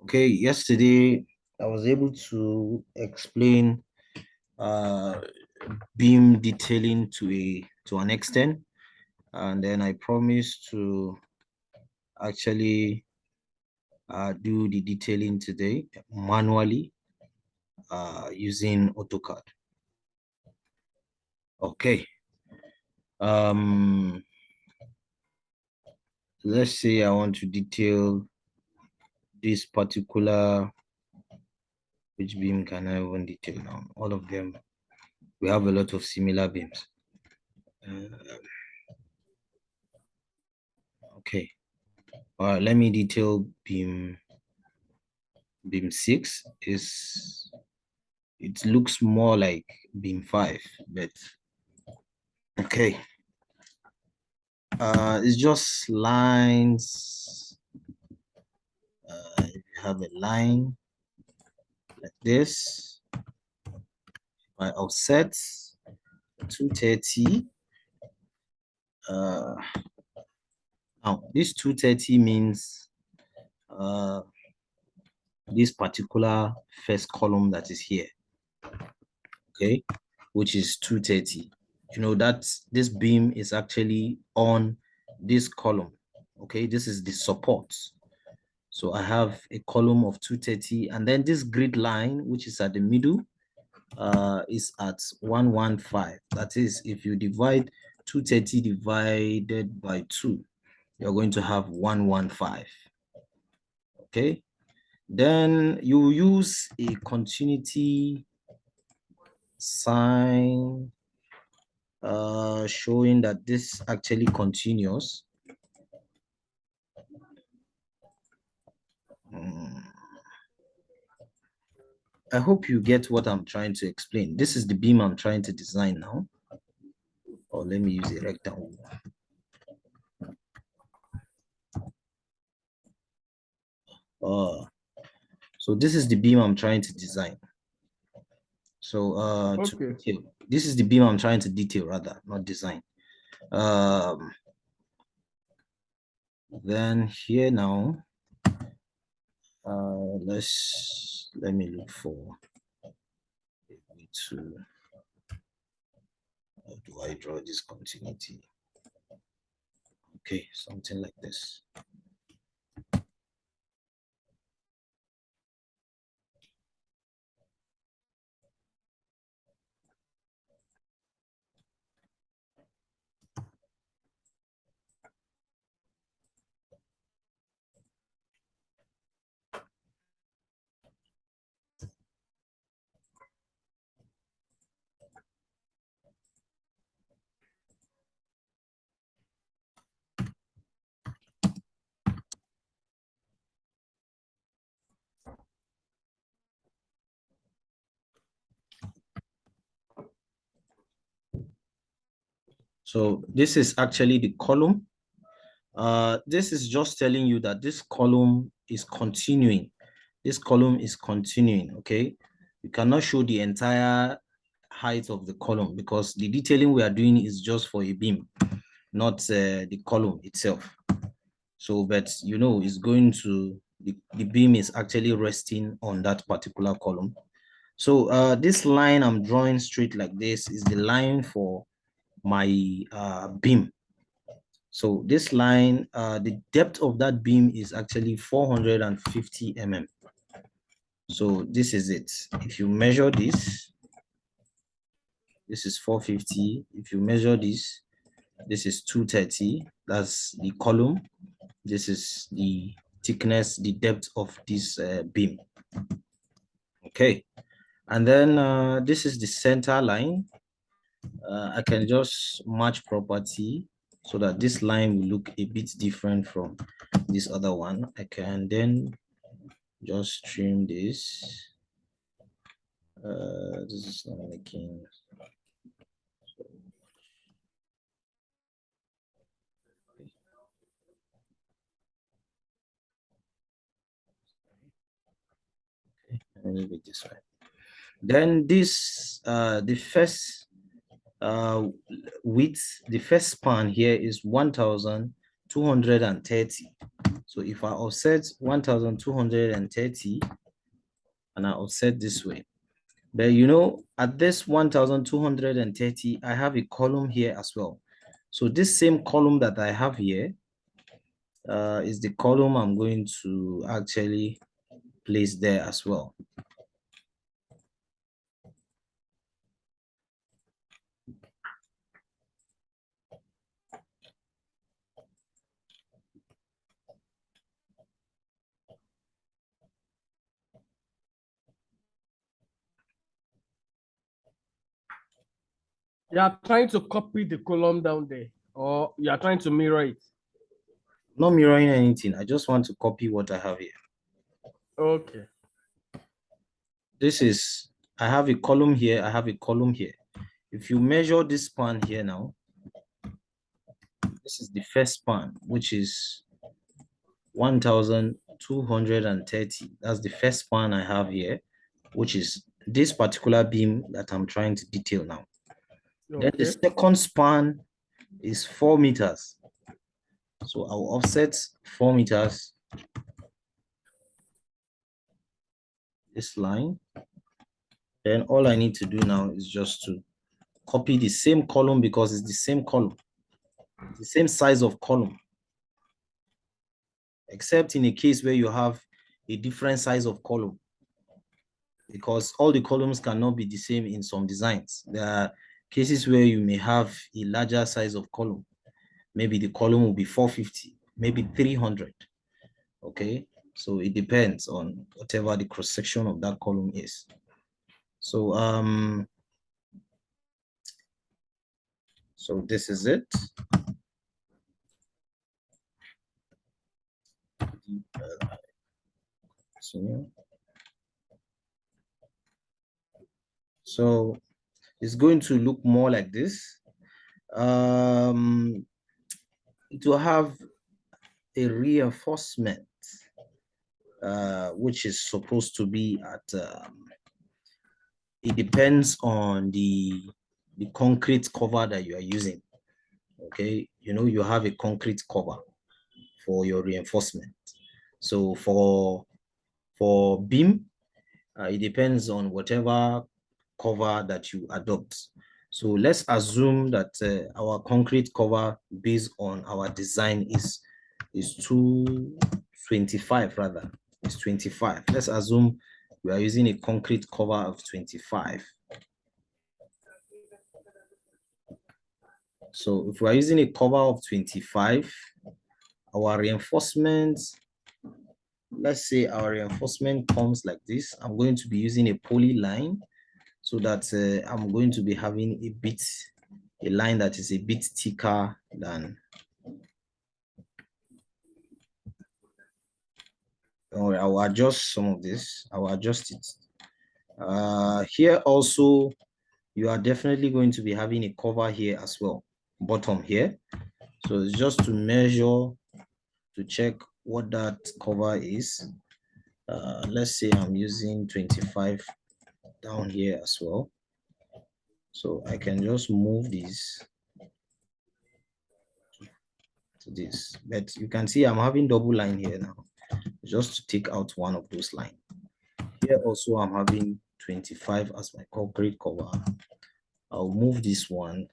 Okay, yesterday I was able to explain beam detailing to an extent, and then I promised to actually do the detailing today manually using Autocad. Okay. Let's say I want to detail this particular, which beam can I even detail now? All of them. We have a lot of similar beams. Okay. All right, let me detail beam 6. It looks more like beam 5, but okay. It's just lines. If you have a line like this, my offset 230. Now this 230 means this particular first column that is here, okay, which is 230. You know that this beam is actually on this column. Okay, this is the support. So I have a column of 230, and then this grid line, which is at the middle, is at 115. That is, if you divide 230 divided by 2, you're going to have 115. Okay, then you use a continuity sign showing that this actually continues. I hope you get what I'm trying to explain. This is the beam I'm trying to design now. Or let me use a rectangle. So this is the beam I'm trying to design. So to detail, this is the beam I'm trying to detail, rather, not design. Then here now, let me look for a way to, how do I draw this continuity? Okay, something like this. So this is actually the column. This is just telling you that this column is continuing. This column is continuing, okay? You cannot show the entire height of the column because the detailing we are doing is just for a beam, not the column itself. So, but you know, it's going to, the beam is actually resting on that particular column. So this line I'm drawing straight like this is the line for my beam. So this line, the depth of that beam is actually 450 mm. So this is it. If you measure this is 450. If you measure this is 230. That's the column. This is the thickness, the depth of this beam. Okay. And then this is the center line. I can just match property so that this line will look a bit different from this other one. I can then just trim this. This is not making so okay, a little bit this way. Then this the first width, the first span here is 1000 1230. So if I offset 1230 and I offset this way, then you know at this 1230 I have a column here as well. So this same column that I have here is the column I'm going to actually place there as well. You are trying to copy the column down there, or you are trying to mirror it? Not mirroring anything. I just want to copy what I have here. Okay. This is, I have a column here, I have a column here. If you measure this span here now, this is the first span, which is 1230. That's the first span I have here, which is this particular beam that I'm trying to detail now. Okay. Then the second span is 4 meters. So I'll offset 4 meters, this line. Then all I need to do now is just to copy the same column because it's the same column, it's the same size of column, except in a case where you have a different size of column, because all the columns cannot be the same in some designs. There are cases where you may have a larger size of column. Maybe the column will be 450, maybe 300. Okay, so it depends on whatever the cross section of that column is. So so this is it. So it's going to look more like this. It will have a reinforcement, which is supposed to be at, it depends on the concrete cover that you are using. Okay, you know, you have a concrete cover for your reinforcement. So for beam, it depends on whatever cover that you adopt. So let's assume that our concrete cover based on our design is 225 rather. It's 25. Let's assume we are using a concrete cover of 25. So if we are using a cover of 25, our reinforcement, let's say our reinforcement comes like this. I'm going to be using a poly line so that I'm going to be having a line that is a bit thicker than. I will adjust some of this. I will adjust it. Here also, you are definitely going to be having a cover here as well, bottom here. So it's just to measure, to check what that cover is. Let's say I'm using 25 down here as well. So I can just move this to this, but you can see I'm having double line here now, just to take out one of those lines. Here also I'm having 25 as my concrete cover. I'll move this one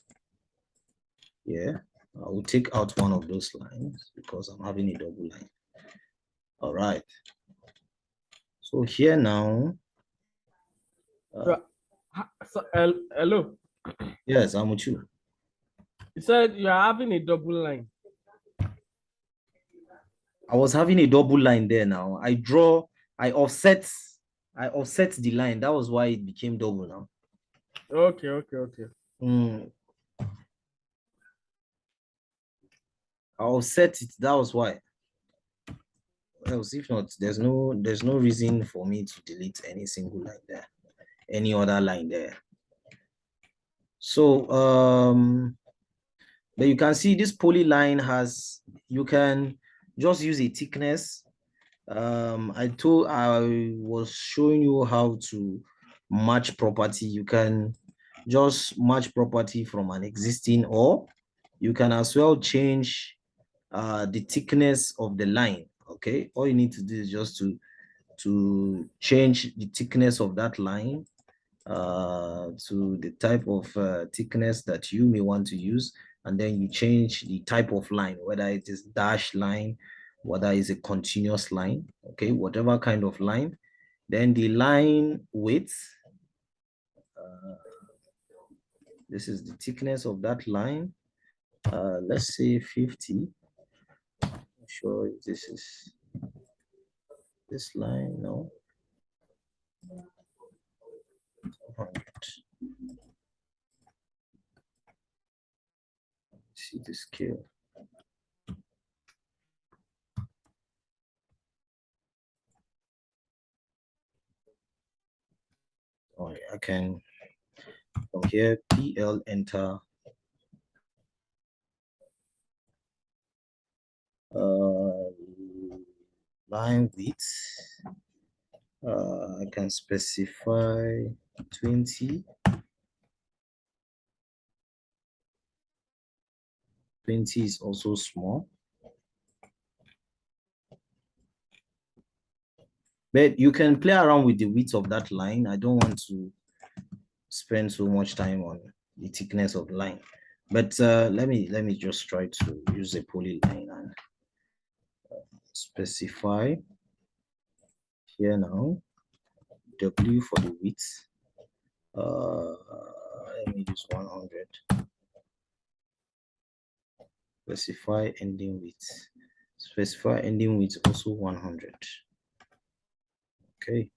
here. I will take out one of those lines because I'm having a double line. All right. So here now. Hello. Yes, I'm with you. You said you are having a double line. I was having a double line there now. I offset the line. That was why it became double now. Okay. I offset it. That was why. Else, if not, there's no reason for me to delete any single line there, any other line there. So but you can see this poly line has, you can just use a thickness. I was showing you how to match property. You can just match property from an existing, or you can as well change the thickness of the line. Okay, all you need to do is just to change the thickness of that line to the type of thickness that you may want to use, and then you change the type of line, whether it is dash line, whether it's a continuous line, okay, whatever kind of line. Then the line width, this is the thickness of that line. Let's say 50. I'm sure if this is this line, no. 100. See the scale. Oh, I can from here PL enter line width. I can specify 20. 20 is also small. But you can play around with the width of that line. I don't want to spend so much time on the thickness of the line. But let me just try to use a polyline and specify here now W for the width. Let me use 100. Specify ending width. Specify ending width also 100. Okay.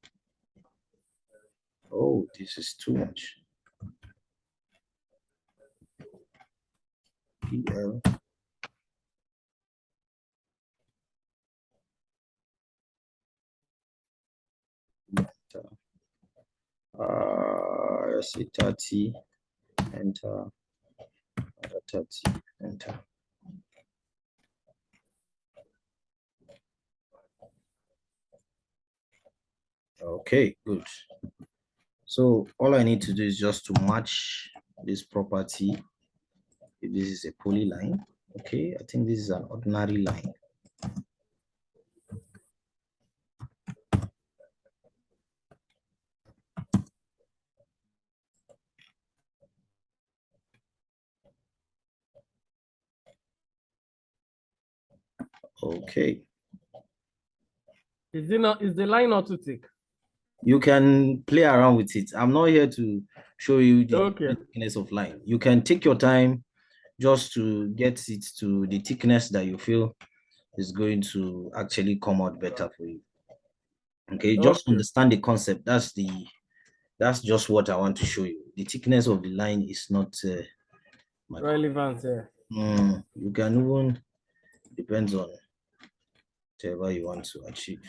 Oh, this is too much. PL. Let's say 30. Enter. 30. Enter. Okay, good. So all I need to do is just to match this property. If this is a polyline, okay, I think this is an ordinary line. Okay. Is the line not too thick? You can play around with it. I'm not here to show you the thickness of line. You can take your time just to get it to the thickness that you feel is going to actually come out better for you. Okay, just understand the concept. That's just what I want to show you. The thickness of the line is not relevant. You can even depends on whatever you want to achieve.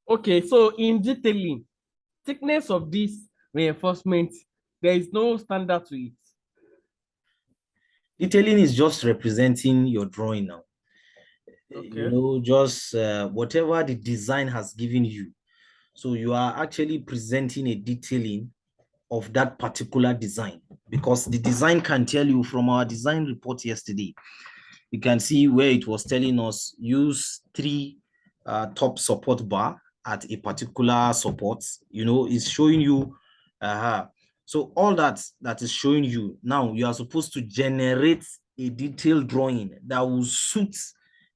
Okay, so in detailing, thickness of this reinforcement, there is no standard to it. Detailing is just representing your drawing now. Okay. You know, just whatever the design has given you. So you are actually presenting a detailing of that particular design, because the design can tell you from our design report yesterday. You can see where it was telling us use 3 top support bar at a particular support. You know, it's showing you. So all that is showing you now, you are supposed to generate a detailed drawing that will suit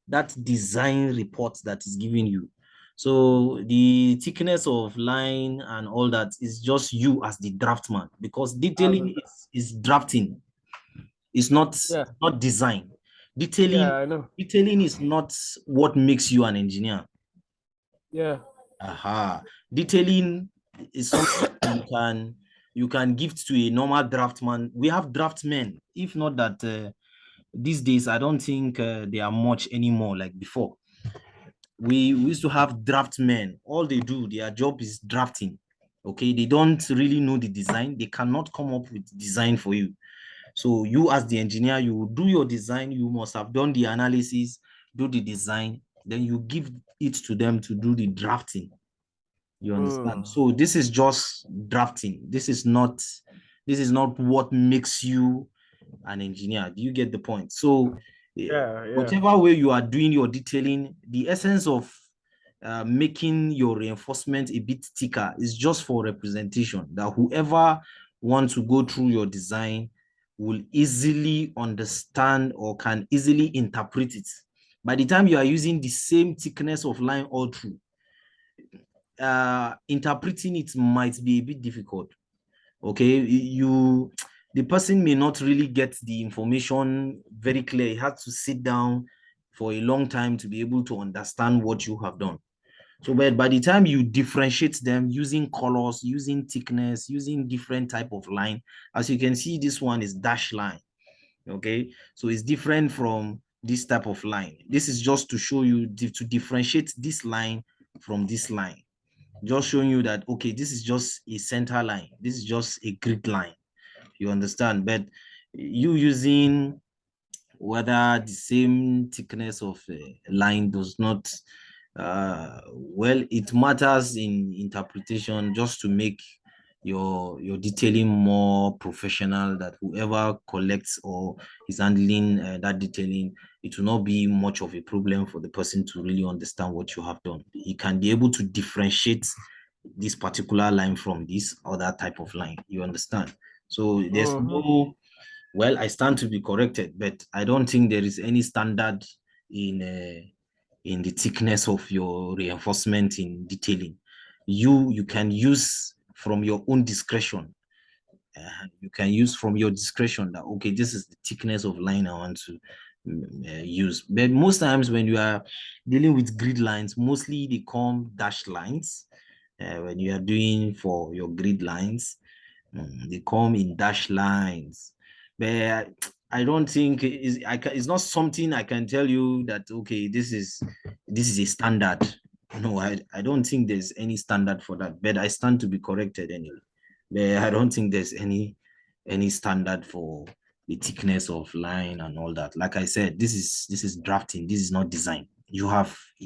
that design report that is giving you. So the thickness of line and all that is just you as the draftman, because detailing is drafting. It's not design. Detailing is not what makes you an engineer. Detailing is something you can give to a normal draftman. We have draftmen. If not that, these days I don't think they are much anymore like before. We used to have draftmen. All they do, their job is drafting. Okay, they don't really know the design. They cannot come up with design for you. So you as the engineer, you do your design. You must have done the analysis, do the design, then you give it to them to do the drafting. You understand? So this is just drafting. This is not what makes you an engineer. Do you get the point? So Yeah. Whichever way you are doing your detailing, the essence of making your reinforcement a bit thicker is just for representation, that whoever wants to go through your design will easily understand or can easily interpret it. By the time you are using the same thickness of line all through, interpreting it might be a bit difficult. Okay, the person may not really get the information very clear. He has to sit down for a long time to be able to understand what you have done. So, but by the time you differentiate them using colors, using thickness, using different type of line, as you can see, this one is dash line. Okay, so it's different from this type of line. This is just to show you to differentiate this line from this line, just showing you that, okay, this is just a center line, this is just a grid line, you understand. But you using whether the same thickness of line does not, well, it matters in interpretation, just to make your detailing more professional, that whoever collects or is handling that detailing, it will not be much of a problem for the person to really understand what you have done. He can be able to differentiate this particular line from this other type of line, you understand. So there's no, well, I stand to be corrected, but I don't think there is any standard in the thickness of your reinforcement in detailing. You can use from your own discretion. You can use from your discretion that, okay, this is the thickness of line I want to use. But most times when you are dealing with grid lines, mostly they come dashed lines. When you are doing for your grid lines, they come in dash lines. But I don't think it's not something I can tell you that, okay, this is a standard. No, I don't think there's any standard for that. But I stand to be corrected anyway. But I don't think there's any standard for the thickness of line and all that. Like I said, this is drafting. This is not design. You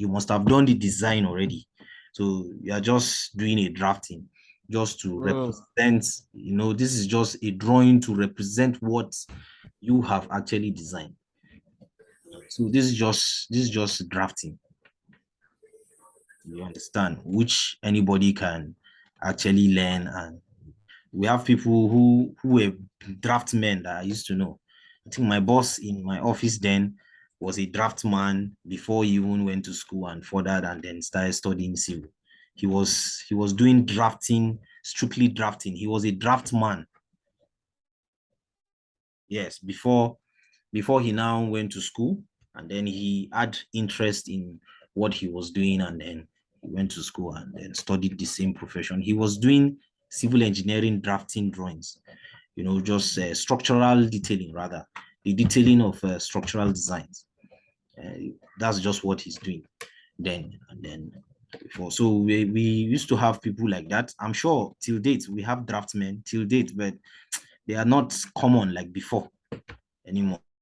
must have done the design already. So you are just doing a drafting just to represent, this is just a drawing to represent what you have actually designed. So this is just drafting, you understand, which anybody can actually learn. And we have people who were draftmen that I used to know. I think my boss in my office then was a draftman before he even went to school and furthered and then started studying civil. He was doing drafting, strictly drafting. He was a draftman. Yes, before he now went to school, and then he had interest in what he was doing, and then he went to school and then studied the same profession. He was doing civil engineering drafting drawings, just structural detailing, rather, the detailing of structural designs. That's just what he's doing then. And then before, so we used to have people like that. I'm sure till date we have draftsmen till date, but they are not common like before anymore.